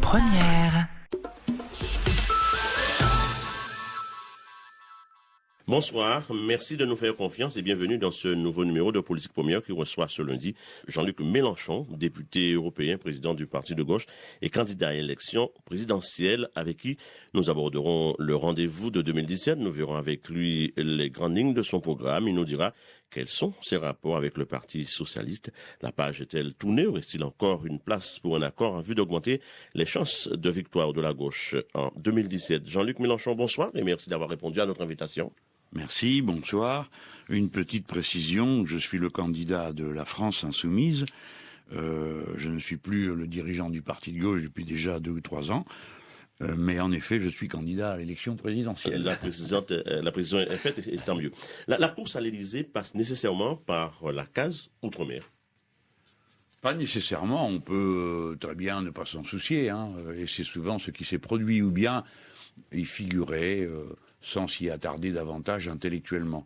Première. Bonsoir, merci de nous faire confiance et bienvenue dans ce nouveau numéro de Politique Première qui reçoit ce lundi Jean-Luc Mélenchon, député européen, président du parti de gauche et candidat à l'élection présidentielle avec qui nous aborderons le rendez-vous de 2017. Nous verrons avec lui les grandes lignes de son programme. Il nous dira quels sont ses rapports avec le Parti socialiste. La page est-elle tournée ou reste-t-il encore une place pour un accord en vue d'augmenter les chances de victoire de la gauche en 2017? Jean-Luc Mélenchon, bonsoir et merci d'avoir répondu à notre invitation. Merci, bonsoir. Une petite précision, je suis le candidat de la France insoumise. Je ne suis plus le dirigeant du parti de gauche depuis déjà 2 ou 3 ans. Mais en effet, je suis candidat à l'élection présidentielle. La précision est faite et c'est tant mieux. La course à l'Élysée passe nécessairement par la case Outre-mer. Pas nécessairement, on peut très bien ne pas s'en soucier, et c'est souvent ce qui s'est produit, ou bien y figurer sans s'y attarder davantage intellectuellement.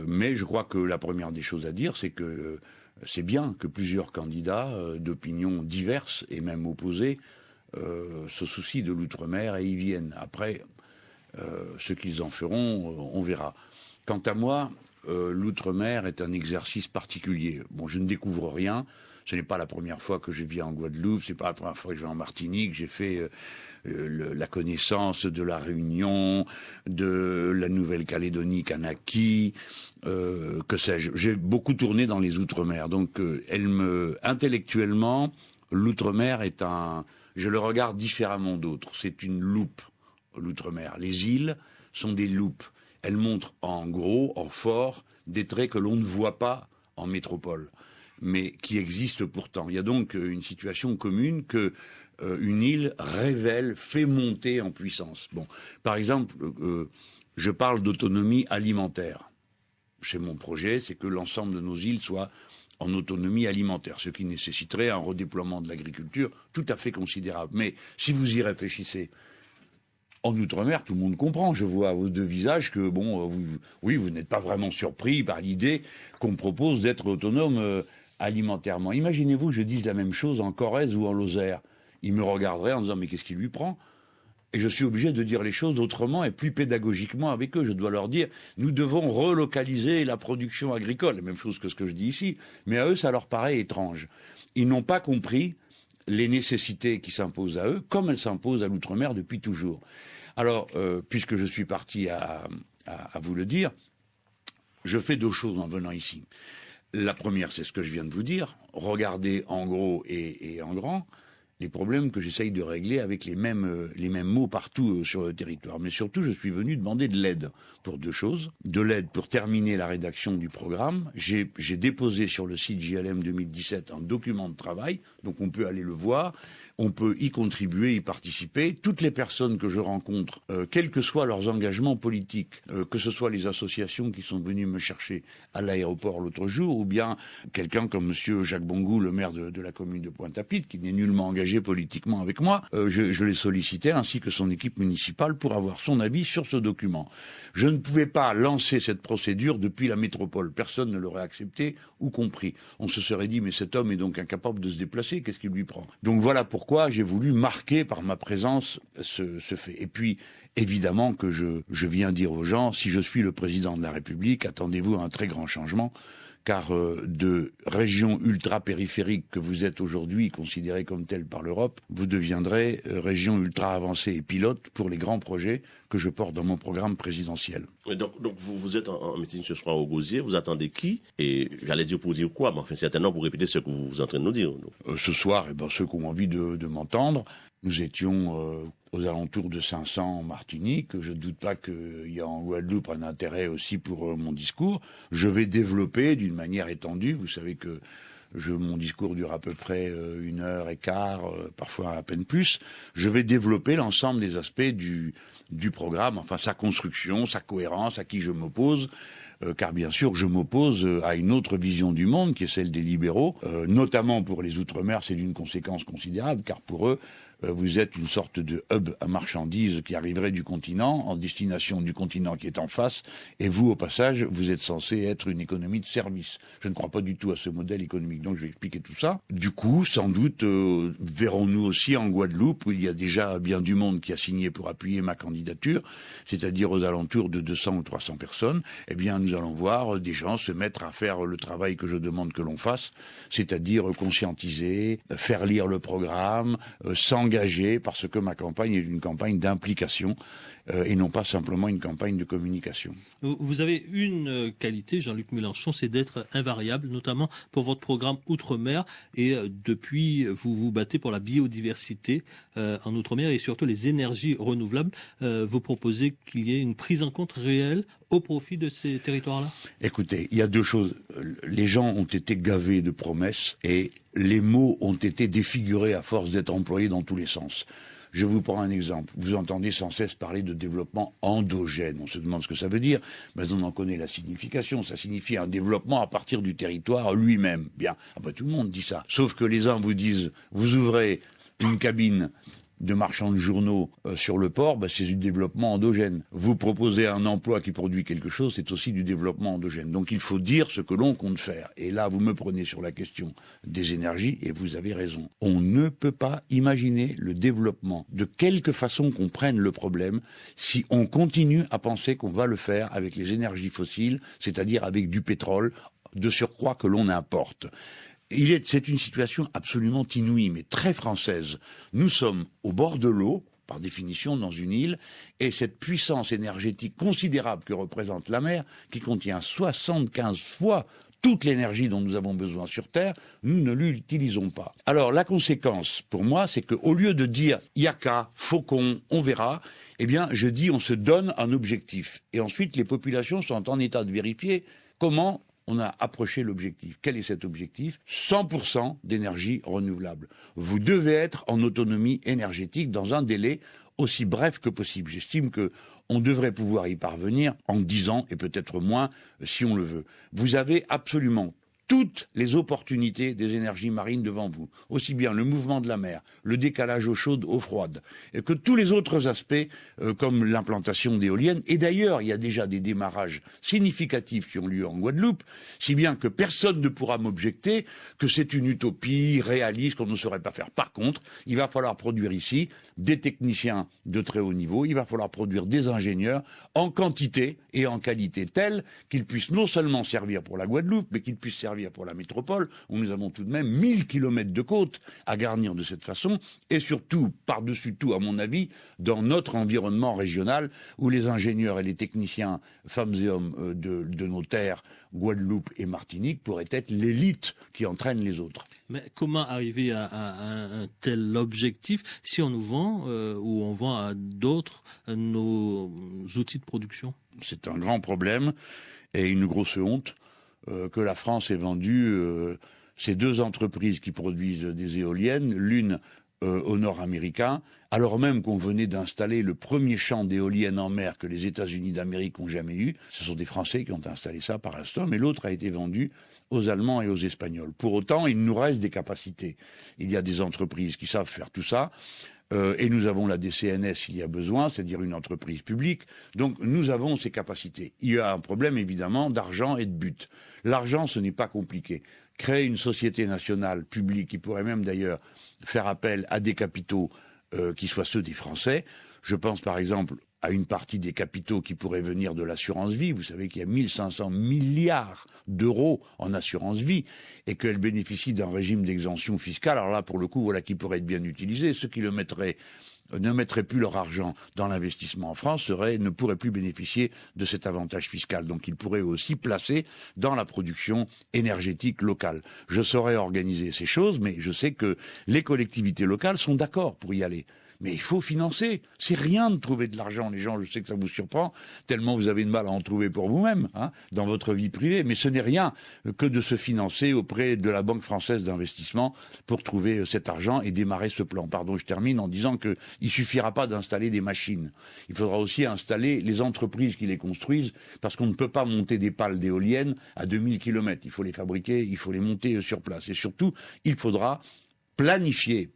Mais je crois que la première des choses à dire, c'est que c'est bien que plusieurs candidats d'opinions diverses et même opposées se soucient de l'outre-mer et y viennent. Après, ce qu'ils en feront, on verra. Quant à moi, l'outre-mer est un exercice particulier. Bon, je ne découvre rien. Ce n'est pas la première fois que je viens en Guadeloupe, c'est pas la première fois que je vais en Martinique. J'ai fait la connaissance de la Réunion, de la Nouvelle-Calédonie, Kanaki, que sais-je. J'ai beaucoup tourné dans les outre-mer, donc intellectuellement, l'outre-mer est je le regarde différemment d'autres. C'est une loupe, l'outre-mer. Les îles sont des loupes. Elles montrent en gros, en fort, des traits que l'on ne voit pas en métropole, mais qui existent pourtant. Il y a donc une situation commune que une île révèle, fait monter en puissance. Bon, par exemple, je parle d'autonomie alimentaire. Chez mon projet, c'est que l'ensemble de nos îles soient en autonomie alimentaire, ce qui nécessiterait un redéploiement de l'agriculture tout à fait considérable. Mais si vous y réfléchissez, en Outre-mer, tout le monde comprend. Je vois à vos 2 visages que, vous n'êtes pas vraiment surpris par l'idée qu'on propose d'être autonome alimentairement. Imaginez-vous que je dise la même chose en Corrèze ou en Lozère. Ils me regarderaient en disant « mais qu'est-ce qui lui prend ?» Et je suis obligé de dire les choses autrement et plus pédagogiquement avec eux. Je dois leur dire « nous devons relocaliser la production agricole », la même chose que ce que je dis ici. Mais à eux, ça leur paraît étrange. Ils n'ont pas compris les nécessités qui s'imposent à eux, comme elles s'imposent à l'outre-mer depuis toujours. Alors, puisque je suis parti à vous le dire, je fais 2 choses en venant ici. La première, c'est ce que je viens de vous dire, regarder en gros et en grand les problèmes que j'essaye de régler avec les mêmes mots partout sur le territoire. Mais surtout, je suis venu demander de l'aide pour 2 choses. De l'aide pour terminer la rédaction du programme. J'ai déposé sur le site JLM 2017 un document de travail, donc on peut aller le voir. On peut y contribuer, y participer. Toutes les personnes que je rencontre, quels que soient leurs engagements politiques, que ce soit les associations qui sont venues me chercher à l'aéroport l'autre jour, ou bien quelqu'un comme monsieur Jacques Bongou, le maire de la commune de Pointe-à-Pitre, qui n'est nullement engagé politiquement avec moi, je l'ai sollicité, ainsi que son équipe municipale, pour avoir son avis sur ce document. Je ne pouvais pas lancer cette procédure depuis la métropole. Personne ne l'aurait accepté ou compris. On se serait dit, mais cet homme est donc incapable de se déplacer, qu'est-ce qui lui prend? Donc voilà pourquoi j'ai voulu marquer par ma présence ce fait. Et puis, évidemment que je viens dire aux gens, si je suis le président de la République, attendez-vous à un très grand changement, car de région ultra-périphérique que vous êtes aujourd'hui, considérée comme telle par l'Europe, vous deviendrez région ultra-avancée et pilote pour les grands projets que je porte dans mon programme présidentiel. Et donc vous êtes en meeting ce soir au Gosier, vous attendez qui? Et j'allais dire pour dire quoi, mais enfin certainement pour répéter ce que vous êtes en train de nous dire. Ce soir, ceux qui ont envie de m'entendre, nous étions aux alentours de 500 en Martinique. Je ne doute pas qu'il y a en Guadeloupe un intérêt aussi pour mon discours. Je vais développer d'une manière étendue. Vous savez que mon discours dure à peu près 1h15, parfois à peine plus. Je vais développer l'ensemble des aspects du programme, enfin sa construction, sa cohérence, à qui je m'oppose. Car bien sûr, je m'oppose à une autre vision du monde, qui est celle des libéraux. Notamment pour les Outre-mer, c'est d'une conséquence considérable, car pour eux, vous êtes une sorte de hub à marchandises qui arriverait du continent, en destination du continent qui est en face, et vous, au passage, vous êtes censé être une économie de service. Je ne crois pas du tout à ce modèle économique, donc je vais expliquer tout ça. Du coup, sans doute, verrons-nous aussi en Guadeloupe, où il y a déjà bien du monde qui a signé pour appuyer ma candidature, c'est-à-dire aux alentours de 200 ou 300 personnes, eh bien, nous allons voir des gens se mettre à faire le travail que je demande que l'on fasse, c'est-à-dire conscientiser, faire lire le programme, s'engager, parce que ma campagne est une campagne d'implication et non pas simplement une campagne de communication. Vous avez une qualité, Jean-Luc Mélenchon, c'est d'être invariable, notamment pour votre programme Outre-mer. Et depuis, vous vous battez pour la biodiversité en Outre-mer et surtout les énergies renouvelables. Vous proposez qu'il y ait une prise en compte réelle au profit de ces territoires-là ? Écoutez, il y a deux choses. Les gens ont été gavés de promesses et les mots ont été défigurés à force d'être employés dans tous les sens. Je vous prends un exemple. Vous entendez sans cesse parler de développement endogène. On se demande ce que ça veut dire, mais on en connaît la signification. Ça signifie un développement à partir du territoire lui-même. Bien, tout le monde dit ça. Sauf que les uns vous disent, vous ouvrez une cabine de marchands de journaux sur le port, c'est du développement endogène. Vous proposez un emploi qui produit quelque chose, c'est aussi du développement endogène. Donc il faut dire ce que l'on compte faire. Et là, vous me prenez sur la question des énergies, et vous avez raison. On ne peut pas imaginer le développement, de quelque façon qu'on prenne le problème, si on continue à penser qu'on va le faire avec les énergies fossiles, c'est-à-dire avec du pétrole, de surcroît que l'on importe. C'est une situation absolument inouïe, mais très française. Nous sommes au bord de l'eau, par définition dans une île, et cette puissance énergétique considérable que représente la mer, qui contient 75 fois toute l'énergie dont nous avons besoin sur Terre, nous ne l'utilisons pas. Alors la conséquence, pour moi, c'est qu'au lieu de dire « yaka, faucon, on verra », eh bien je dis on se donne un objectif. Et ensuite, les populations sont en état de vérifier comment on a approché l'objectif. Quel est cet objectif ? 100% d'énergie renouvelable. Vous devez être en autonomie énergétique dans un délai aussi bref que possible. J'estime que on devrait pouvoir y parvenir en 10 ans et peut-être moins si on le veut. Vous avez absolument toutes les opportunités des énergies marines devant vous, aussi bien le mouvement de la mer, le décalage eau chaude, eau froide, que tous les autres aspects comme l'implantation d'éoliennes. Et d'ailleurs, il y a déjà des démarrages significatifs qui ont lieu en Guadeloupe, si bien que personne ne pourra m'objecter que c'est une utopie réaliste qu'on ne saurait pas faire. Par contre, il va falloir produire ici des techniciens de très haut niveau, il va falloir produire des ingénieurs en quantité et en qualité telle qu'ils puissent non seulement servir pour la Guadeloupe, mais qu'ils puissent servir pour la métropole, où nous avons tout de même 1000 kilomètres de côte à garnir de cette façon, et surtout, par-dessus tout, à mon avis, dans notre environnement régional, où les ingénieurs et les techniciens, femmes et hommes de nos terres, Guadeloupe et Martinique, pourraient être l'élite qui entraîne les autres. Mais comment arriver à un tel objectif si on nous vend ou on vend à d'autres nos outils de production ? C'est un grand problème et une grosse honte. Que la France ait vendu ces deux entreprises qui produisent des éoliennes, l'une au nord américain, alors même qu'on venait d'installer le premier champ d'éoliennes en mer que les États-Unis d'Amérique ont jamais eu. Ce sont des Français qui ont installé ça par l'instant, mais l'autre a été vendu aux Allemands et aux Espagnols. Pour autant, il nous reste des capacités. Il y a des entreprises qui savent faire tout ça. Et nous avons la DCNS s'il y a besoin, c'est-à-dire une entreprise publique. Donc nous avons ces capacités. Il y a un problème évidemment d'argent et de but. L'argent, ce n'est pas compliqué. Créer une société nationale publique qui pourrait même d'ailleurs faire appel à des capitaux qui soient ceux des Français. Je pense par exemple à une partie des capitaux qui pourraient venir de l'assurance vie. Vous savez qu'il y a 1500 milliards d'euros en assurance vie et qu'elle bénéficie d'un régime d'exemption fiscale. Alors là, pour le coup, voilà qui pourrait être bien utilisé. Ceux qui ne mettraient plus leur argent dans l'investissement en France ne pourraient plus bénéficier de cet avantage fiscal. Donc ils pourraient aussi placer dans la production énergétique locale. Je saurais organiser ces choses, mais je sais que les collectivités locales sont d'accord pour y aller. Mais il faut financer. C'est rien de trouver de l'argent. Les gens, je sais que ça vous surprend, tellement vous avez de mal à en trouver pour vous-même, dans votre vie privée. Mais ce n'est rien que de se financer auprès de la Banque française d'investissement pour trouver cet argent et démarrer ce plan. Pardon, je termine en disant qu'il ne suffira pas d'installer des machines. Il faudra aussi installer les entreprises qui les construisent, parce qu'on ne peut pas monter des pales d'éoliennes à 2000 km. Il faut les fabriquer, il faut les monter sur place. Et surtout, il faudra planifié,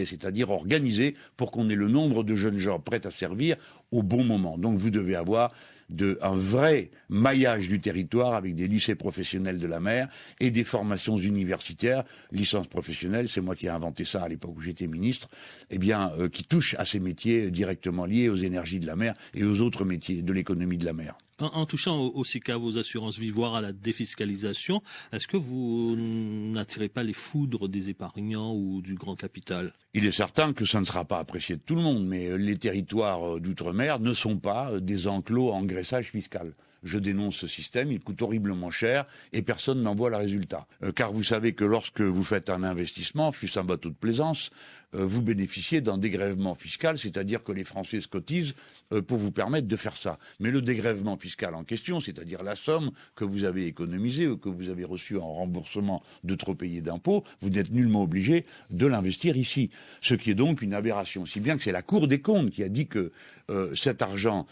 c'est-à-dire organisé pour qu'on ait le nombre de jeunes gens prêts à servir au bon moment. Donc vous devez avoir un vrai maillage du territoire avec des lycées professionnels de la mer et des formations universitaires, licence professionnelle, c'est moi qui ai inventé ça à l'époque où j'étais ministre, qui touchent à ces métiers directement liés aux énergies de la mer et aux autres métiers de l'économie de la mer. En touchant aussi qu'à vos assurances vie, voire à la défiscalisation, est-ce que vous n'attirez pas les foudres des épargnants ou du grand capital ? Il est certain que ça ne sera pas apprécié de tout le monde, mais les territoires d'outre-mer ne sont pas des enclos à engraissage fiscal. Je dénonce ce système, il coûte horriblement cher et personne n'en voit le résultat. Car vous savez que lorsque vous faites un investissement, fût-ce un bateau de plaisance, vous bénéficiez d'un dégrèvement fiscal, c'est-à-dire que les Français se cotisent pour vous permettre de faire ça. Mais le dégrèvement fiscal en question, c'est-à-dire la somme que vous avez économisée ou que vous avez reçue en remboursement de trop payés d'impôts, vous n'êtes nullement obligé de l'investir ici. Ce qui est donc une aberration. Si bien que c'est la Cour des comptes qui a dit que cet argent,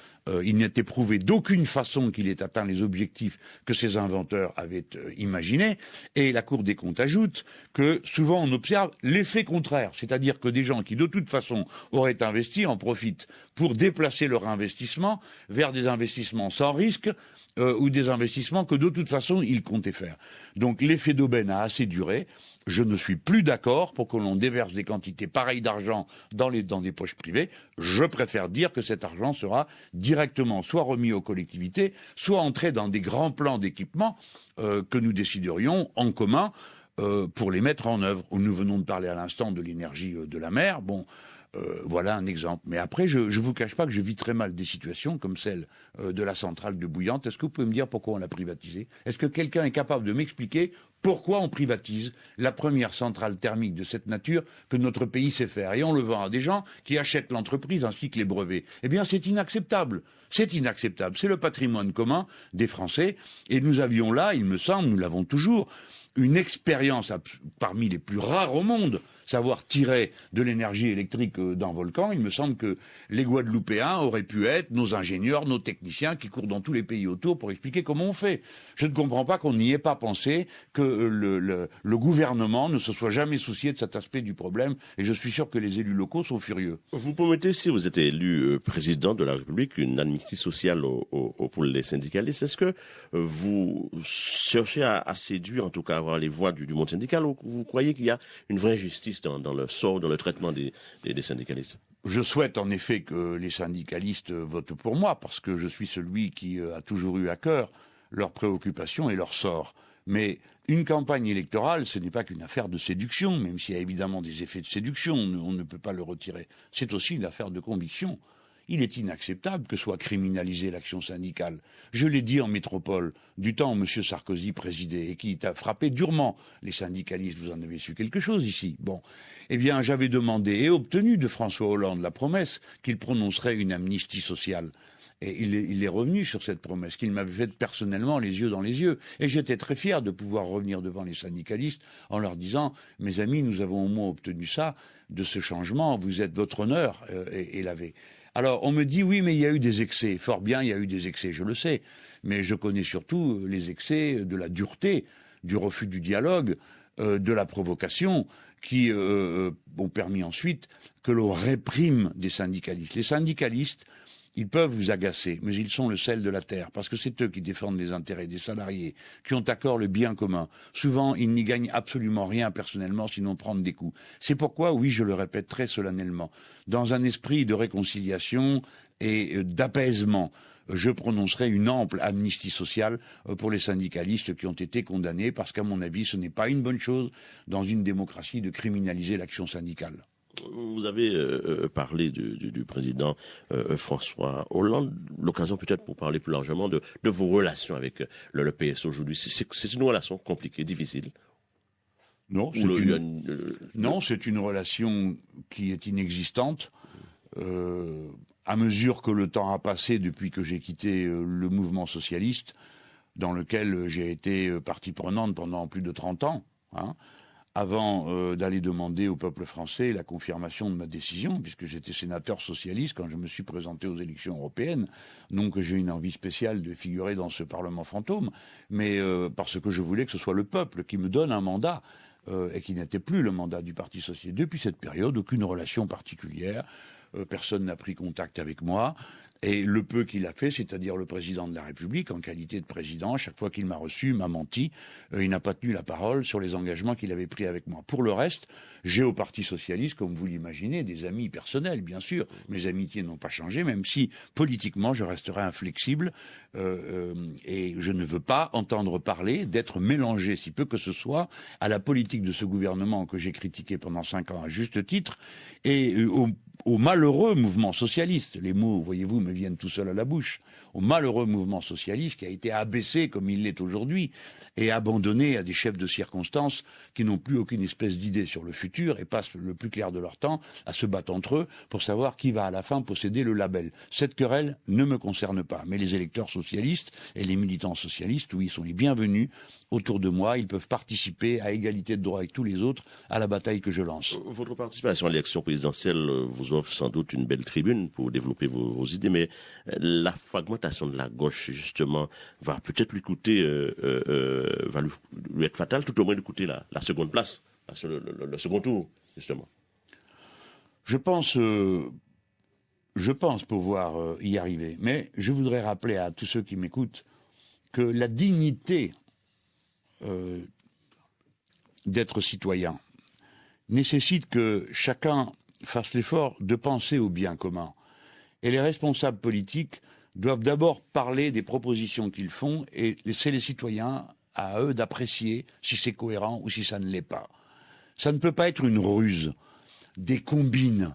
il n'était prouvé d'aucune façon qu'il ait atteint les objectifs que ses inventeurs avaient imaginés. Et la Cour des comptes ajoute que souvent on observe l'effet contraire, c'est-à-dire que des gens qui de toute façon auraient investi en profitent pour déplacer leur investissement vers des investissements sans risque ou des investissements que de toute façon ils comptaient faire. Donc l'effet d'aubaine a assez duré. Je ne suis plus d'accord pour que l'on déverse des quantités pareilles d'argent dans des poches privées. Je préfère dire que cet argent sera directement soit remis aux collectivités, soit entré dans des grands plans d'équipement que nous déciderions en commun pour les mettre en œuvre. Nous venons de parler à l'instant de l'énergie de la mer. Bon, voilà un exemple. Mais après, je vous cache pas que je vis très mal des situations comme celle de la centrale de Bouillante. Est-ce que vous pouvez me dire pourquoi on l'a privatisée ? Est-ce que quelqu'un est capable de m'expliquer pourquoi on privatise la première centrale thermique de cette nature que notre pays sait faire ? Et on le vend à des gens qui achètent l'entreprise ainsi que les brevets. Eh bien, c'est inacceptable. C'est inacceptable. C'est le patrimoine commun des Français. Et nous avions là, il me semble, nous l'avons toujours, une expérience parmi les plus rares au monde, savoir tirer de l'énergie électrique d'un volcan. Il me semble que les Guadeloupéens auraient pu être nos ingénieurs, nos techniciens qui courent dans tous les pays autour pour expliquer comment on fait. Je ne comprends pas qu'on n'y ait pas pensé, que le gouvernement ne se soit jamais soucié de cet aspect du problème, et je suis sûr que les élus locaux sont furieux. Vous promettez, si vous êtes élu président de la République, une amnistie sociale pour les syndicalistes. Est-ce que vous cherchez à séduire, en tout cas, à avoir les voix du monde syndical, ou vous croyez qu'il y a une vraie justice dans le sort, dans le traitement des syndicalistes? Je souhaite en effet que les syndicalistes votent pour moi, parce que je suis celui qui a toujours eu à cœur leurs préoccupations et leur sort. Mais une campagne électorale, ce n'est pas qu'une affaire de séduction, même s'il y a évidemment des effets de séduction, on ne peut pas le retirer. C'est aussi une affaire de conviction. Il est inacceptable que soit criminalisée l'action syndicale. Je l'ai dit en métropole, du temps où M. Sarkozy présidait et qui a frappé durement les syndicalistes. Vous en avez su quelque chose ici. Bon, eh bien, j'avais demandé et obtenu de François Hollande la promesse qu'il prononcerait une amnistie sociale. Et il est revenu sur cette promesse qu'il m'avait faite personnellement, les yeux dans les yeux. Et j'étais très fier de pouvoir revenir devant les syndicalistes en leur disant « Mes amis, nous avons au moins obtenu ça, de ce changement, vous êtes votre honneur est lavé ». Alors, on me dit, oui, mais il y a eu des excès. Fort bien, il y a eu des excès, je le sais. Mais je connais surtout les excès de la dureté, du refus du dialogue, de la provocation, qui ont permis ensuite que l'on réprime des syndicalistes. Les syndicalistes, ils peuvent vous agacer, mais ils sont le sel de la terre, parce que c'est eux qui défendent les intérêts des salariés, qui ont à cœur le bien commun. Souvent, ils n'y gagnent absolument rien personnellement, sinon prendre des coups. C'est pourquoi, oui, je le répète très solennellement, dans un esprit de réconciliation et d'apaisement, je prononcerai une ample amnistie sociale pour les syndicalistes qui ont été condamnés, parce qu'à mon avis, ce n'est pas une bonne chose dans une démocratie de criminaliser l'action syndicale. Vous avez parlé du président François Hollande, l'occasion peut-être pour parler plus largement de vos relations avec le PS aujourd'hui. C'est une relation compliquée, difficile. Non, c'est une relation qui est inexistante. À mesure que le temps a passé depuis que j'ai quitté le mouvement socialiste, dans lequel j'ai été partie prenante pendant plus de 30 ans, avant d'aller demander au peuple français la confirmation de ma décision, puisque j'étais sénateur socialiste quand je me suis présenté aux élections européennes, non que j'ai une envie spéciale de figurer dans ce Parlement fantôme, mais parce que je voulais que ce soit le peuple qui me donne un mandat. et qui n'était plus le mandat du Parti socialiste. Depuis cette période, aucune relation particulière, personne n'a pris contact avec moi. Et le peu qu'il a fait, c'est-à-dire le président de la République, en qualité de président, chaque fois qu'il m'a reçu, m'a menti. Il n'a pas tenu la parole sur les engagements qu'il avait pris avec moi. Pour le reste, j'ai au Parti socialiste, comme vous l'imaginez, des amis personnels, bien sûr. Mes amitiés n'ont pas changé, même si politiquement, je resterai inflexible. Et je ne veux pas entendre parler d'être mélangé, si peu que ce soit, à la politique de ce gouvernement que j'ai critiqué pendant 5 ans à juste titre, et au malheureux mouvement socialiste. Les mots, voyez-vous, me viennent tout seuls à la bouche. Au malheureux mouvement socialiste qui a été abaissé comme il l'est aujourd'hui et abandonné à des chefs de circonstance qui n'ont plus aucune espèce d'idée sur le futur et passent le plus clair de leur temps à se battre entre eux pour savoir qui va à la fin posséder le label. Cette querelle ne me concerne pas. Mais les électeurs socialistes et les militants socialistes, oui, sont les bienvenus autour de moi. Ils peuvent participer à égalité de droit avec tous les autres à la bataille que je lance. Votre participation à l'élection présidentielle vous offre sans doute une belle tribune pour développer vos idées, mais la fragmentation de la gauche, justement, va peut-être lui coûter, va lui être fatale, tout au moins lui coûter la seconde place, le second tour, justement. Je pense pouvoir y arriver, mais je voudrais rappeler à tous ceux qui m'écoutent que la dignité d'être citoyen nécessite que chacun fasse l'effort de penser au bien commun. Et les responsables politiques doivent d'abord parler des propositions qu'ils font et laisser les citoyens à eux d'apprécier si c'est cohérent ou si ça ne l'est pas. Ça ne peut pas être une ruse, des combines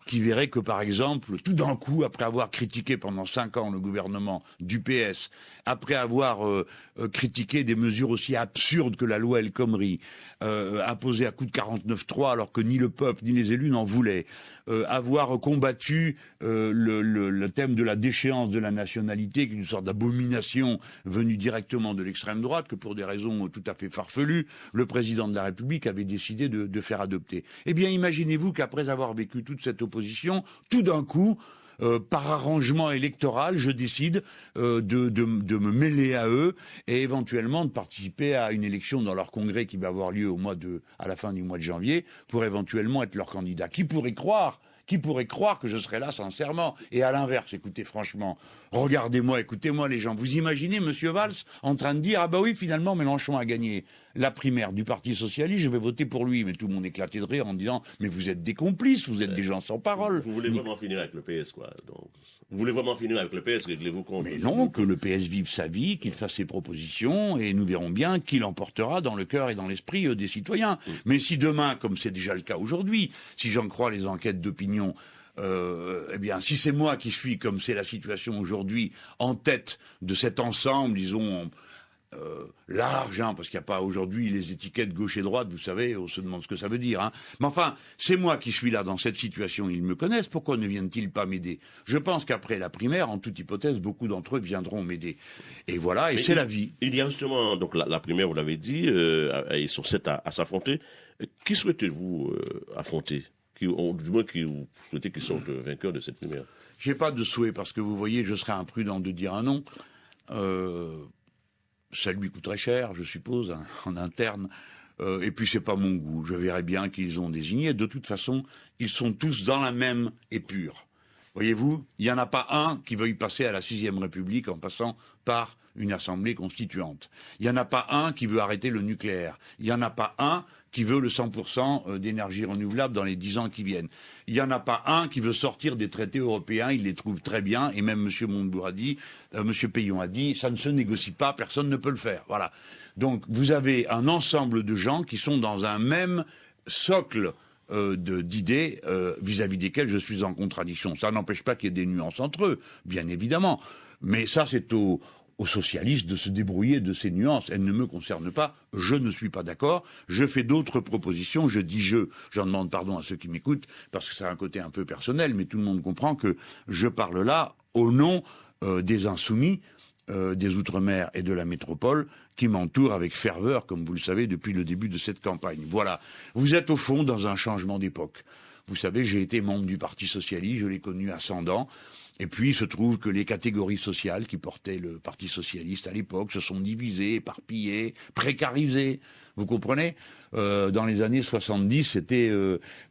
qui verraient que, par exemple, tout d'un coup, après avoir critiqué pendant 5 ans le gouvernement du PS, après avoir critiqué des mesures aussi absurdes que la loi El Khomri, imposée à coup de 49.3 alors que ni le peuple ni les élus n'en voulaient, avoir combattu le thème de la déchéance de la nationalité, qui est une sorte d'abomination venue directement de l'extrême droite, que pour des raisons tout à fait farfelues, le président de la République avait décidé de faire adopter. Eh bien, imaginez-vous qu'après avoir vécu toute cette opposition, tout d'un coup, par arrangement électoral, je décide de me mêler à eux et éventuellement de participer à une élection dans leur congrès qui va avoir lieu à la fin du mois de janvier pour éventuellement être leur candidat. Qui pourrait croire que je serais là sincèrement? Et à l'inverse, écoutez franchement, regardez-moi, écoutez-moi les gens. Vous imaginez Monsieur Valls en train de dire « Ah bah oui, finalement, Mélenchon a gagné la primaire du Parti Socialiste, je vais voter pour lui. » Mais tout le monde éclatait de rire en disant « Mais vous êtes des complices, vous êtes des gens sans parole. » Vous voulez vraiment finir avec le PS, quoi. Donc, vous voulez vraiment finir avec le PS, réglez-vous compte. Mais non, que le PS vive sa vie, qu'il fasse ses propositions, et nous verrons bien qui l'emportera dans le cœur et dans l'esprit des citoyens. Mais si demain, comme c'est déjà le cas aujourd'hui, si j'en crois les enquêtes d'opinion, eh bien, si c'est moi qui suis, comme c'est la situation aujourd'hui, en tête de cet ensemble, disons, large, hein, parce qu'il n'y a pas aujourd'hui les étiquettes gauche et droite, vous savez, on se demande ce que ça veut dire. Hein. Mais enfin, c'est moi qui suis là dans cette situation, ils me connaissent, pourquoi ne viennent-ils pas m'aider? Je pense qu'après la primaire, en toute hypothèse, beaucoup d'entre eux viendront m'aider. Et voilà, et c'est la vie. Il y a justement, donc la primaire, vous l'avez dit, ils sont 7 à s'affronter. Qui souhaitez-vous affronter? Du moins, qui vous souhaitez qu'ils sortent vainqueurs de cette primaire? J'ai pas de souhait, parce que vous voyez, je serais imprudent de dire un nom. Ça lui coûterait cher, je suppose, hein, en interne. Et puis c'est pas mon goût. Je verrais bien qu'ils ont désigné. De toute façon, ils sont tous dans la même épure. Voyez-vous, il n'y en a pas un qui veuille passer à la 6e République en passant par une assemblée constituante. Il n'y en a pas un qui veut arrêter le nucléaire. Il n'y en a pas un qui veut le 100% d'énergie renouvelable dans les 10 ans qui viennent. Il n'y en a pas un qui veut sortir des traités européens, il les trouve très bien, et même M. Montebourg a dit, M. Peillon a dit, ça ne se négocie pas, personne ne peut le faire. Voilà. Donc vous avez un ensemble de gens qui sont dans un même socle d'idées vis-à-vis desquelles je suis en contradiction. Ça n'empêche pas qu'il y ait des nuances entre eux, bien évidemment. Mais ça, c'est aux socialistes de se débrouiller de ces nuances. Elles ne me concernent pas. Je ne suis pas d'accord. Je fais d'autres propositions. Je dis j'en demande pardon à ceux qui m'écoutent, parce que ça a un côté un peu personnel, mais tout le monde comprend que je parle là au nom des insoumis, des Outre-mer et de la métropole, qui m'entourent avec ferveur, comme vous le savez, depuis le début de cette campagne. Voilà. Vous êtes au fond dans un changement d'époque. Vous savez, j'ai été membre du Parti Socialiste, je l'ai connu ascendant. Et puis, il se trouve que les catégories sociales qui portaient le Parti Socialiste à l'époque se sont divisées, éparpillées, précarisées. Vous comprenez ? Dans les années 70, c'était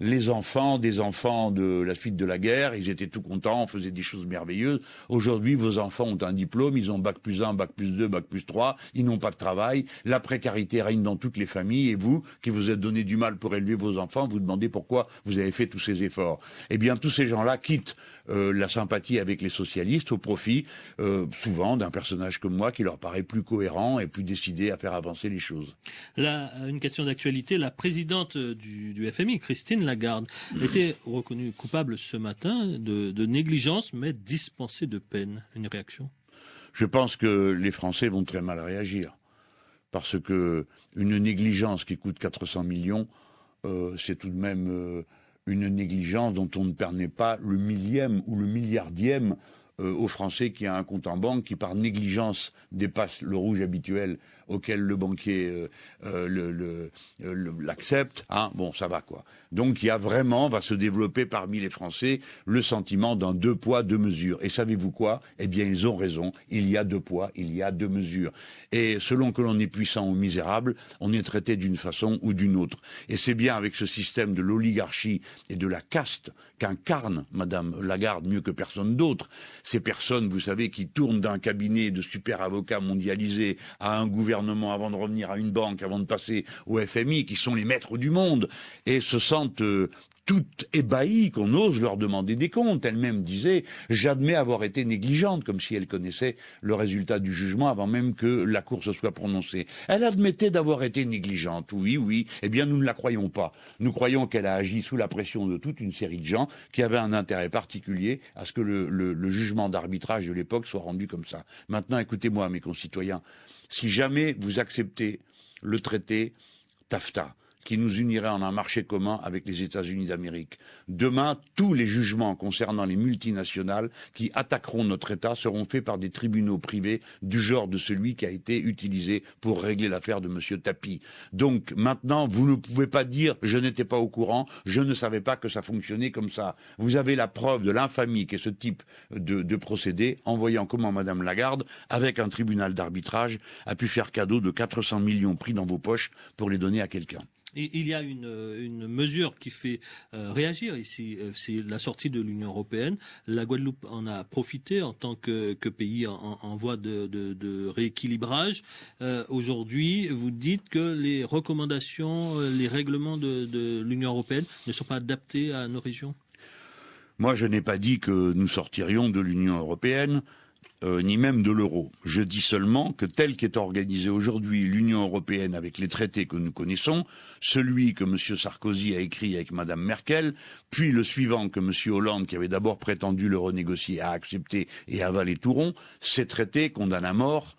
les enfants des enfants de la suite de la guerre. Ils étaient tout contents, on faisait des choses merveilleuses. Aujourd'hui, vos enfants ont un diplôme, ils ont bac+1, bac+2, bac+3, ils n'ont pas de travail. La précarité règne dans toutes les familles. Et vous, qui vous êtes donné du mal pour élever vos enfants, vous demandez pourquoi vous avez fait tous ces efforts. Eh bien, tous ces gens-là quittent la sympathie avec les socialistes au profit, souvent, d'un personnage comme moi qui leur paraît plus cohérent et plus décidé à faire avancer les choses. Là, une question d'actualité. La présidente du FMI, Christine Lagarde, était reconnue coupable ce matin de négligence, mais dispensée de peine. Une réaction ? Je pense que les Français vont très mal réagir. Parce que une négligence qui coûte 400 millions, c'est tout de même une négligence dont on ne permet pas le millième ou le milliardième aux Français qui a un compte en banque qui par négligence dépasse le rouge habituel auquel le banquier l'accepte. Hein, bon, ça va quoi. Donc il y a vraiment, va se développer parmi les Français le sentiment d'un 2 poids, 2 mesures. Et savez-vous quoi ? Eh bien, ils ont raison. Il y a 2 poids, il y a 2 mesures. Et selon que l'on est puissant ou misérable, on est traité d'une façon ou d'une autre. Et c'est bien avec ce système de l'oligarchie et de la caste qu'incarne Madame Lagarde mieux que personne d'autre. Ces personnes, vous savez, qui tournent d'un cabinet de super avocats mondialisés à un gouvernement avant de revenir à une banque, avant de passer au FMI, qui sont les maîtres du monde, et se sentent toutes ébahies qu'on ose leur demander des comptes. Elle-même disait « J'admets avoir été négligente », comme si elle connaissait le résultat du jugement avant même que la Cour se soit prononcée. Elle admettait d'avoir été négligente, oui, eh bien nous ne la croyons pas. Nous croyons qu'elle a agi sous la pression de toute une série de gens qui avaient un intérêt particulier à ce que le jugement d'arbitrage de l'époque soit rendu comme ça. Maintenant, écoutez-moi, mes concitoyens, si jamais vous acceptez le traité TAFTA, qui nous unirait en un marché commun avec les États-Unis d'Amérique. Demain, tous les jugements concernant les multinationales qui attaqueront notre État seront faits par des tribunaux privés du genre de celui qui a été utilisé pour régler l'affaire de M. Tapi. Donc maintenant, vous ne pouvez pas dire « je n'étais pas au courant, je ne savais pas que ça fonctionnait comme ça ». Vous avez la preuve de l'infamie qu'est ce type de procédé en voyant comment Mme Lagarde, avec un tribunal d'arbitrage, a pu faire cadeau de 400 millions pris dans vos poches pour les donner à quelqu'un. Il y a une mesure qui fait réagir ici, c'est la sortie de l'Union européenne. La Guadeloupe en a profité en tant que pays en voie de rééquilibrage. Aujourd'hui, vous dites que les recommandations, les règlements de l'Union européenne ne sont pas adaptés à nos régions. Moi, je n'ai pas dit que nous sortirions de l'Union européenne. Ni même de l'euro. Je dis seulement que tel qu'est organisée aujourd'hui l'Union européenne avec les traités que nous connaissons, celui que M. Sarkozy a écrit avec Mme Merkel, puis le suivant que M. Hollande, qui avait d'abord prétendu le renégocier, a accepté et avalé tout rond, ces traités condamnent à mort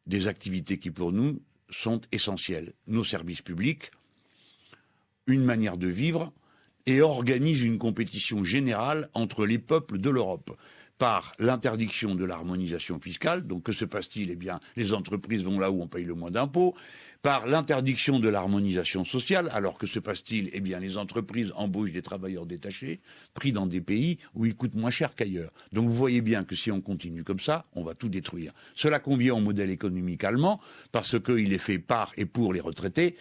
des activités qui pour nous sont essentielles. Nos services publics, une manière de vivre, et organisent une compétition générale entre les peuples de l'Europe. Par l'interdiction de l'harmonisation fiscale, donc que se passe-t-il ? Eh bien, les entreprises vont là où on paye le moins d'impôts. Par l'interdiction de l'harmonisation sociale, alors que se passe-t-il ? Eh bien, les entreprises embauchent des travailleurs détachés, pris dans des pays où ils coûtent moins cher qu'ailleurs. Donc vous voyez bien que si on continue comme ça, on va tout détruire. Cela convient au modèle économique allemand, parce qu'il est fait par et pour les retraités,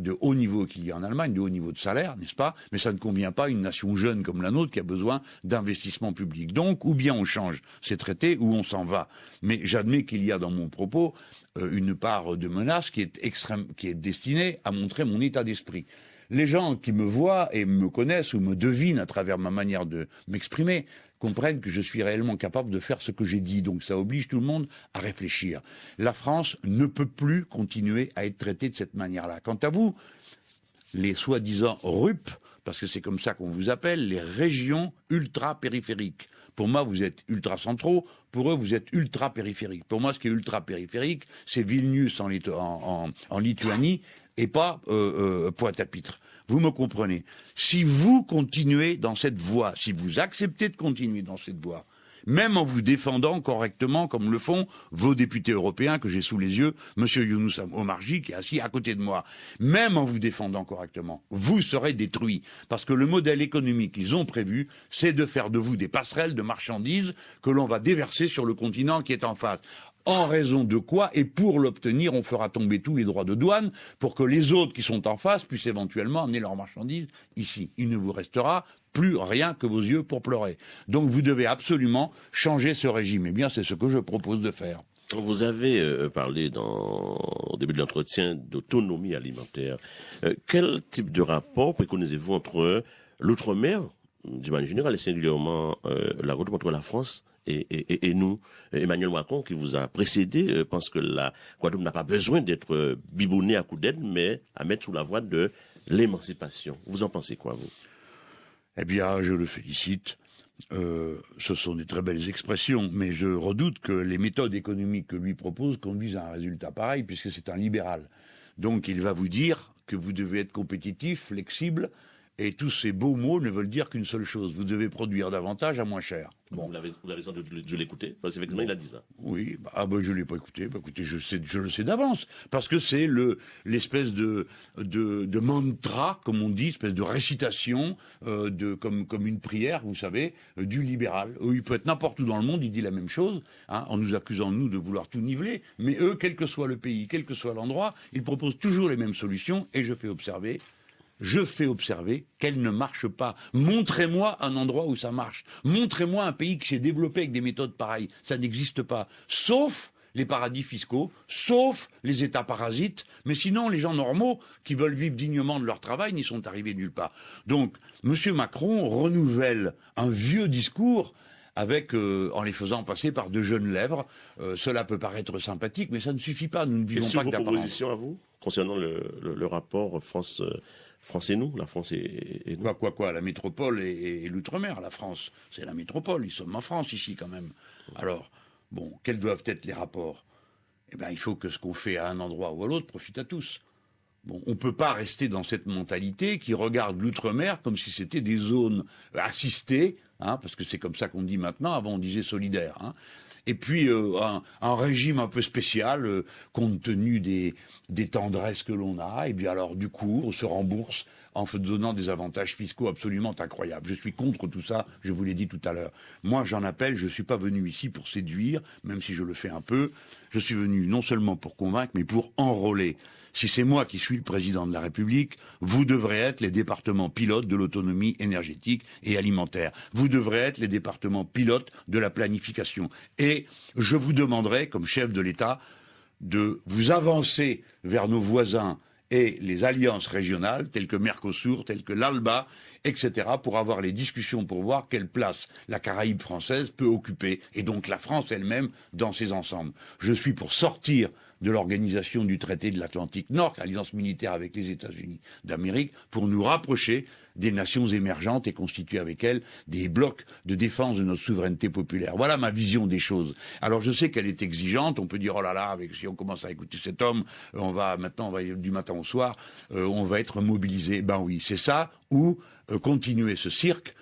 de haut niveau qu'il y a en Allemagne, de haut niveau de salaire, n'est-ce pas ? Mais ça ne convient pas à une nation jeune comme la nôtre qui a besoin d'investissement public. Donc, ou bien on change ces traités, ou on s'en va. Mais j'admets qu'il y a dans mon propos une part de menace qui est extrême, qui est destinée à montrer mon état d'esprit. Les gens qui me voient et me connaissent ou me devinent à travers ma manière de m'exprimer comprennent que je suis réellement capable de faire ce que j'ai dit. Donc ça oblige tout le monde à réfléchir. La France ne peut plus continuer à être traitée de cette manière-là. Quant à vous, les soi-disant RUP, parce que c'est comme ça qu'on vous appelle, les régions ultra-périphériques. Pour moi, vous êtes ultra-centraux. Pour eux, vous êtes ultra-périphériques. Pour moi, ce qui est ultra-périphérique, c'est Vilnius en Lituanie et pas Pointe-à-Pitre. Vous me comprenez. Si vous continuez dans cette voie, si vous acceptez de continuer dans cette voie, même en vous défendant correctement, comme le font vos députés européens que j'ai sous les yeux, M. Younous Omarjee, qui est assis à côté de moi, même en vous défendant correctement, vous serez détruits. Parce que le modèle économique qu'ils ont prévu, c'est de faire de vous des passerelles de marchandises que l'on va déverser sur le continent qui est en face. en raison de quoi, et pour l'obtenir, on fera tomber tous les droits de douane pour que les autres qui sont en face puissent éventuellement amener leurs marchandises ici. Il ne vous restera plus rien que vos yeux pour pleurer. Donc vous devez absolument changer ce régime. Eh bien, c'est ce que je propose de faire. Vous avez parlé au début de l'entretien d'autonomie alimentaire. Quel type de rapport préconisez-vous entre l'outre-mer, d'une manière générale, et singulièrement la route entre la France et nous? Emmanuel Macron, qui vous a précédé, pense que la Guadeloupe n'a pas besoin d'être bibounée à coups d'aide, mais à mettre sous la voie de l'émancipation. Vous en pensez quoi, vous? Eh bien, je le félicite. Ce sont des très belles expressions, mais je redoute que les méthodes économiques que lui propose conduisent à un résultat pareil, puisque c'est un libéral. Donc il va vous dire que vous devez être compétitif, flexible, et tous ces beaux mots ne veulent dire qu'une seule chose: vous devez produire davantage à moins cher. Bon. Vous l'avez sans doute dû l'écouter, parce qu'effectivement il a dit ça. Oui, je l'ai pas écouté. Écoutez, je le sais d'avance, parce que c'est l'espèce de mantra, comme on dit, espèce de récitation, comme une prière, vous savez, du libéral. Il peut être n'importe où dans le monde, il dit la même chose, en nous accusant nous de vouloir tout niveler. Mais eux, quel que soit le pays, quel que soit l'endroit, ils proposent toujours les mêmes solutions, et je fais observer qu'elle ne marche pas. Montrez-moi un endroit où ça marche. Montrez-moi un pays qui s'est développé avec des méthodes pareilles. Ça n'existe pas. Sauf les paradis fiscaux, sauf les États parasites. Mais sinon, les gens normaux qui veulent vivre dignement de leur travail n'y sont arrivés nulle part. Donc, M. Macron renouvelle un vieux discours avec, en les faisant passer par de jeunes lèvres. Cela peut paraître sympathique, mais ça ne suffit pas. Nous ne vivons pas que d'apparence. Quelles sont vos propositions à vous, concernant le rapport France et nous, la France et nous? Quoi, la métropole et l'outre-mer, la France, c'est la métropole, nous sommes en France ici quand même. Alors, quels doivent être les rapports? Eh bien, il faut que ce qu'on fait à un endroit ou à l'autre profite à tous. On ne peut pas rester dans cette mentalité qui regarde l'outre-mer comme si c'était des zones assistées, parce que c'est comme ça qu'on dit maintenant, avant on disait solidaire. Et puis un régime un peu spécial, compte tenu des tendresses que l'on a, et bien alors du coup on se rembourse en donnant des avantages fiscaux absolument incroyables. Je suis contre tout ça, je vous l'ai dit tout à l'heure. Moi j'en appelle, je ne suis pas venu ici pour séduire, même si je le fais un peu, je suis venu non seulement pour convaincre, mais pour enrôler. Si c'est moi qui suis le président de la République, vous devrez être les départements pilotes de l'autonomie énergétique et alimentaire. Vous devrez être les départements pilotes de la planification. Et je vous demanderai, comme chef de l'État, de vous avancer vers nos voisins et les alliances régionales, telles que Mercosur, telles que l'ALBA, etc., pour avoir les discussions pour voir quelle place la Caraïbe française peut occuper, et donc la France elle-même dans ces ensembles. Je suis pour sortir de l'organisation du traité de l'Atlantique Nord, alliance militaire avec les États-Unis d'Amérique, pour nous rapprocher des nations émergentes et constituer avec elles des blocs de défense de notre souveraineté populaire. Voilà ma vision des choses. Alors je sais qu'elle est exigeante, on peut dire oh là là, si on commence à écouter cet homme, on va du matin au soir, on va être mobilisé. Ben oui, c'est ça, ou continuer ce cirque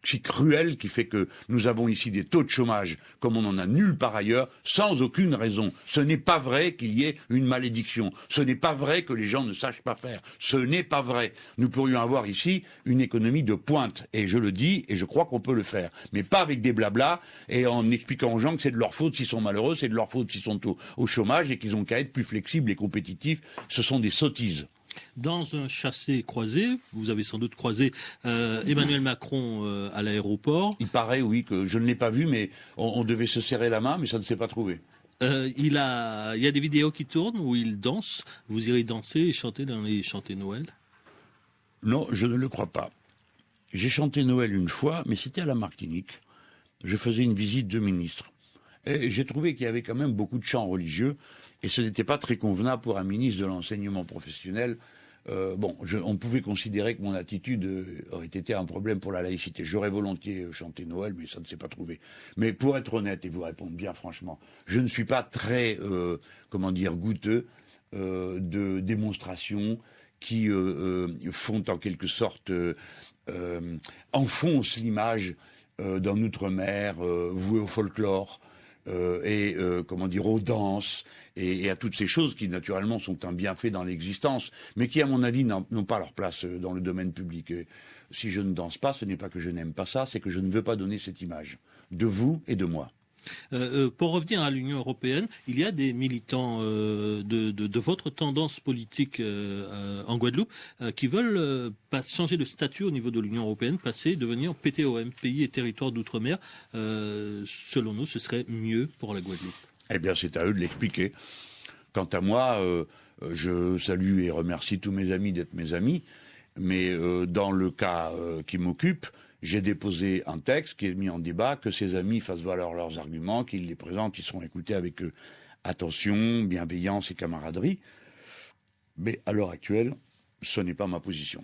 si cruel qui fait que nous avons ici des taux de chômage comme on n'en a nulle part ailleurs, sans aucune raison. Ce n'est pas vrai qu'il y ait une malédiction. Ce n'est pas vrai que les gens ne sachent pas faire. Ce n'est pas vrai. Nous pourrions avoir ici une économie de pointe. Et je le dis, et je crois qu'on peut le faire. Mais pas avec des blablas et en expliquant aux gens que c'est de leur faute s'ils sont malheureux, c'est de leur faute s'ils sont au chômage et qu'ils ont qu'à être plus flexibles et compétitifs. Ce sont des sottises. Dans un chassé-croisé, vous avez sans doute croisé Emmanuel Macron à l'aéroport. Il paraît, oui, que je ne l'ai pas vu, mais on devait se serrer la main, mais ça ne s'est pas trouvé. Il y a des vidéos qui tournent où il danse. Vous irez danser et chanter dans les chantés Noël? Non, je ne le crois pas. J'ai chanté Noël une fois, mais c'était à la Martinique. Je faisais une visite de ministre. Et j'ai trouvé qu'il y avait quand même beaucoup de chants religieux, et ce n'était pas très convenable pour un ministre de l'enseignement professionnel. On pouvait considérer que mon attitude aurait été un problème pour la laïcité. J'aurais volontiers chanté Noël, mais ça ne s'est pas trouvé. Mais pour être honnête et vous répondre bien franchement, je ne suis pas très, goûteux de démonstrations qui font en quelque sorte enfoncent l'image d'un outre-mer voué au folklore. Aux danses et à toutes ces choses qui naturellement sont un bienfait dans l'existence, mais qui à mon avis n'ont pas leur place dans le domaine public. Et si je ne danse pas, ce n'est pas que je n'aime pas ça, c'est que je ne veux pas donner cette image de vous et de moi. Pour revenir à l'Union européenne, il y a des militants de votre tendance politique en Guadeloupe qui veulent changer de statut au niveau de l'Union européenne, devenir PTOM, pays et territoire d'outre-mer. Selon nous, ce serait mieux pour la Guadeloupe. Eh bien, c'est à eux de l'expliquer. Quant à moi, je salue et remercie tous mes amis d'être mes amis, mais dans le cas qui m'occupe, j'ai déposé un texte qui est mis en débat, que ses amis fassent valoir leurs arguments, qu'ils les présentent, ils seront écoutés avec attention, bienveillance et camaraderie. Mais à l'heure actuelle, ce n'est pas ma position.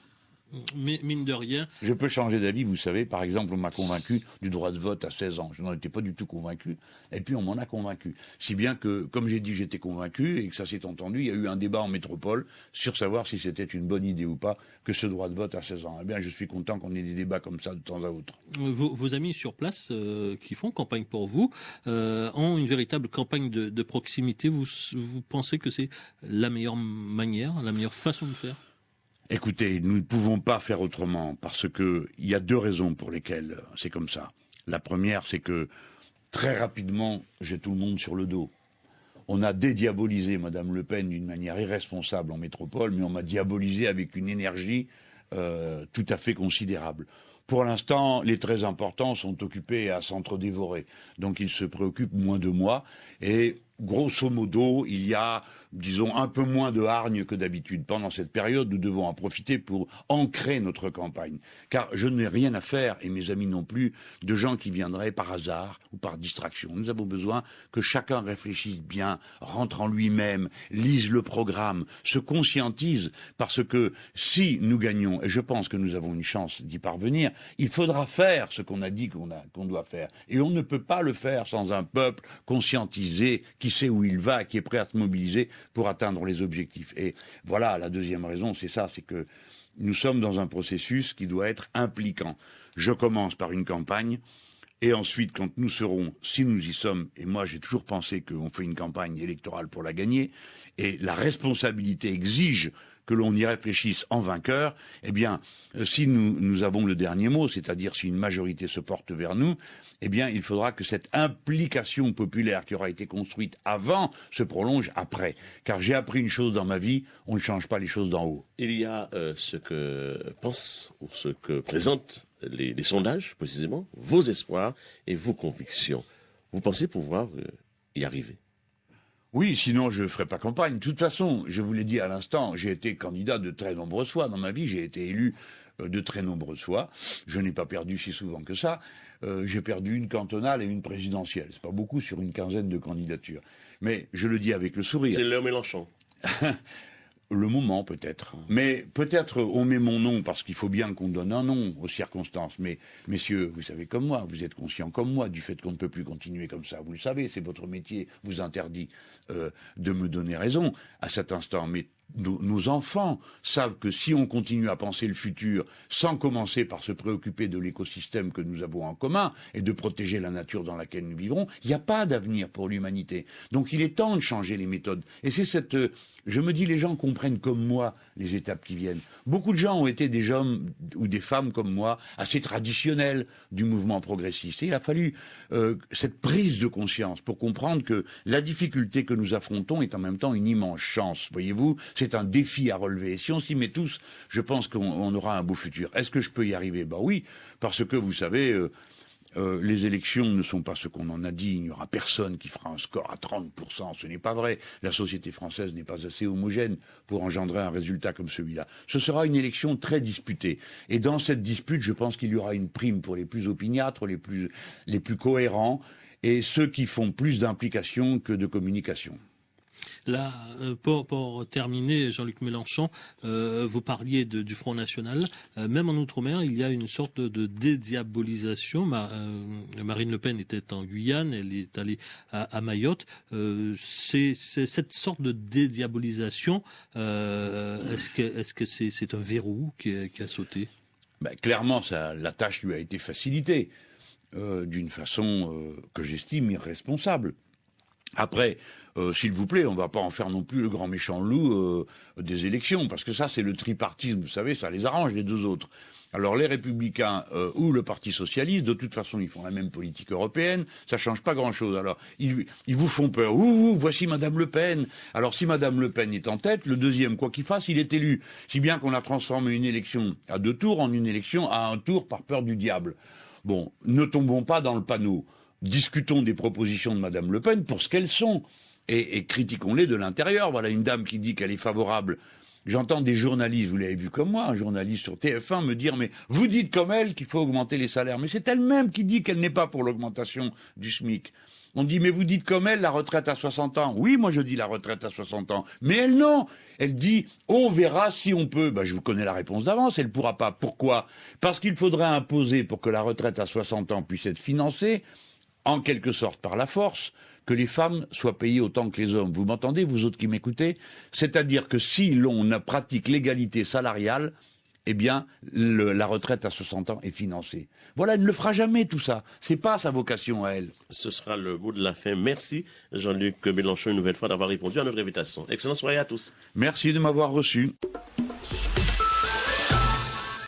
Mais mine de rien... Je peux changer d'avis, vous savez. Par exemple, on m'a convaincu du droit de vote à 16 ans. Je n'en étais pas du tout convaincu. Et puis, on m'en a convaincu. Si bien que, comme j'ai dit, j'étais convaincu et que ça s'est entendu, il y a eu un débat en métropole sur savoir si c'était une bonne idée ou pas que ce droit de vote à 16 ans. Eh bien, je suis content qu'on ait des débats comme ça de temps à autre. Vos amis sur place qui font campagne pour vous ont une véritable campagne de proximité. Vous pensez que c'est la meilleure manière, la meilleure façon de faire ? Écoutez, nous ne pouvons pas faire autrement parce que il y a deux raisons pour lesquelles c'est comme ça. La première, c'est que très rapidement, j'ai tout le monde sur le dos. On a dédiabolisé Madame Le Pen d'une manière irresponsable en métropole, mais on m'a diabolisé avec une énergie tout à fait considérable. Pour l'instant, les très importants sont occupés à s'entre-dévorer. Donc ils se préoccupent moins de moi. Et grosso modo, il y a, disons, un peu moins de hargne que d'habitude. Pendant cette période, nous devons en profiter pour ancrer notre campagne. Car je n'ai rien à faire, et mes amis non plus, de gens qui viendraient par hasard ou par distraction. Nous avons besoin que chacun réfléchisse bien, rentre en lui-même, lise le programme, se conscientise, parce que si nous gagnons, et je pense que nous avons une chance d'y parvenir, il faudra faire ce qu'on a dit qu'on doit faire. Et on ne peut pas le faire sans un peuple conscientisé, qui sait où il va, qui est prêt à se mobiliser pour atteindre les objectifs. Et voilà, la deuxième raison, c'est ça, c'est que nous sommes dans un processus qui doit être impliquant. Je commence par une campagne, et ensuite, quand nous serons, si nous y sommes, et moi j'ai toujours pensé qu'on fait une campagne électorale pour la gagner, et la responsabilité exige que l'on y réfléchisse en vainqueur, eh bien, si nous avons le dernier mot, c'est-à-dire si une majorité se porte vers nous, eh bien, il faudra que cette implication populaire qui aura été construite avant se prolonge après. Car j'ai appris une chose dans ma vie, on ne change pas les choses d'en haut. Il y a ce que pensent ou ce que présentent les sondages, précisément, vos espoirs et vos convictions. Vous pensez pouvoir y arriver ? Oui, sinon je ne ferai pas campagne. De toute façon, je vous l'ai dit à l'instant, j'ai été candidat de très nombreuses fois dans ma vie, j'ai été élu de très nombreuses fois. Je n'ai pas perdu si souvent que ça. J'ai perdu une cantonale et une présidentielle. C'est pas beaucoup sur une quinzaine de candidatures. Mais je le dis avec le sourire. C'est Léon Mélenchon. Le moment, peut-être. Mais peut-être on met mon nom parce qu'il faut bien qu'on donne un nom aux circonstances. Mais, messieurs, vous savez comme moi, vous êtes conscients comme moi du fait qu'on ne peut plus continuer comme ça. Vous le savez, c'est votre métier, vous interdit de me donner raison à cet instant. Mais nos enfants savent que si on continue à penser le futur sans commencer par se préoccuper de l'écosystème que nous avons en commun et de protéger la nature dans laquelle nous vivrons, il n'y a pas d'avenir pour l'humanité. Donc il est temps de changer les méthodes. Et c'est cette... je me dis, les gens comprennent comme moi les étapes qui viennent. Beaucoup de gens ont été des hommes ou des femmes comme moi, assez traditionnels du mouvement progressiste. Et il a fallu cette prise de conscience pour comprendre que la difficulté que nous affrontons est en même temps une immense chance. Voyez-vous, c'est un défi à relever. Et si on s'y met tous, je pense qu'on aura un beau futur. Est-ce que je peux y arriver ? Ben oui, parce que vous savez, les élections ne sont pas ce qu'on en a dit. Il n'y aura personne qui fera un score à 30%. Ce n'est pas vrai. La société française n'est pas assez homogène pour engendrer un résultat comme celui-là. Ce sera une élection très disputée. Et dans cette dispute, je pense qu'il y aura une prime pour les plus opiniâtres, les plus cohérents, et ceux qui font plus d'implication que de communication. Là, pour terminer, Jean-Luc Mélenchon, vous parliez du Front National. Même en Outre-mer, il y a une sorte de dédiabolisation. Marine Le Pen était en Guyane, elle est allée à Mayotte. C'est cette sorte de dédiabolisation. Est-ce que c'est un verrou qui a sauté ? Clairement, la tâche lui a été facilitée d'une façon que j'estime irresponsable. Après, s'il vous plaît, on ne va pas en faire non plus le grand méchant loup des élections, parce que ça, c'est le tripartisme, vous savez, ça les arrange, les deux autres. Alors les Républicains ou le Parti Socialiste, de toute façon, ils font la même politique européenne, ça change pas grand-chose. Alors, ils vous font peur. Ouh, voici Madame Le Pen. Alors, si Madame Le Pen est en tête, le deuxième, quoi qu'il fasse, il est élu. Si bien qu'on a transformé une élection à 2 tours en une élection à 1 tour par peur du diable. Bon, ne tombons pas dans le panneau. Discutons des propositions de Madame Le Pen pour ce qu'elles sont. Et critiquons-les de l'intérieur. Voilà une dame qui dit qu'elle est favorable. J'entends des journalistes, vous l'avez vu comme moi, un journaliste sur TF1 me dire « Mais vous dites comme elle qu'il faut augmenter les salaires. » Mais c'est elle-même qui dit qu'elle n'est pas pour l'augmentation du SMIC. On dit « Mais vous dites comme elle la retraite à 60 ans. » Oui, moi je dis la retraite à 60 ans. Mais elle non. Elle dit « On verra si on peut. » Je vous connais la réponse d'avance, elle ne pourra pas. Pourquoi ? Parce qu'il faudrait imposer pour que la retraite à 60 ans puisse être financée, en quelque sorte par la force, que les femmes soient payées autant que les hommes. Vous m'entendez, vous autres qui m'écoutez ? C'est-à-dire que si l'on pratique l'égalité salariale, eh bien, la retraite à 60 ans est financée. Voilà, elle ne le fera jamais, tout ça. C'est pas sa vocation à elle. Ce sera le mot de la fin. Merci, Jean-Luc Mélenchon, une nouvelle fois, d'avoir répondu à notre invitation. Excellente soirée à tous. Merci de m'avoir reçu.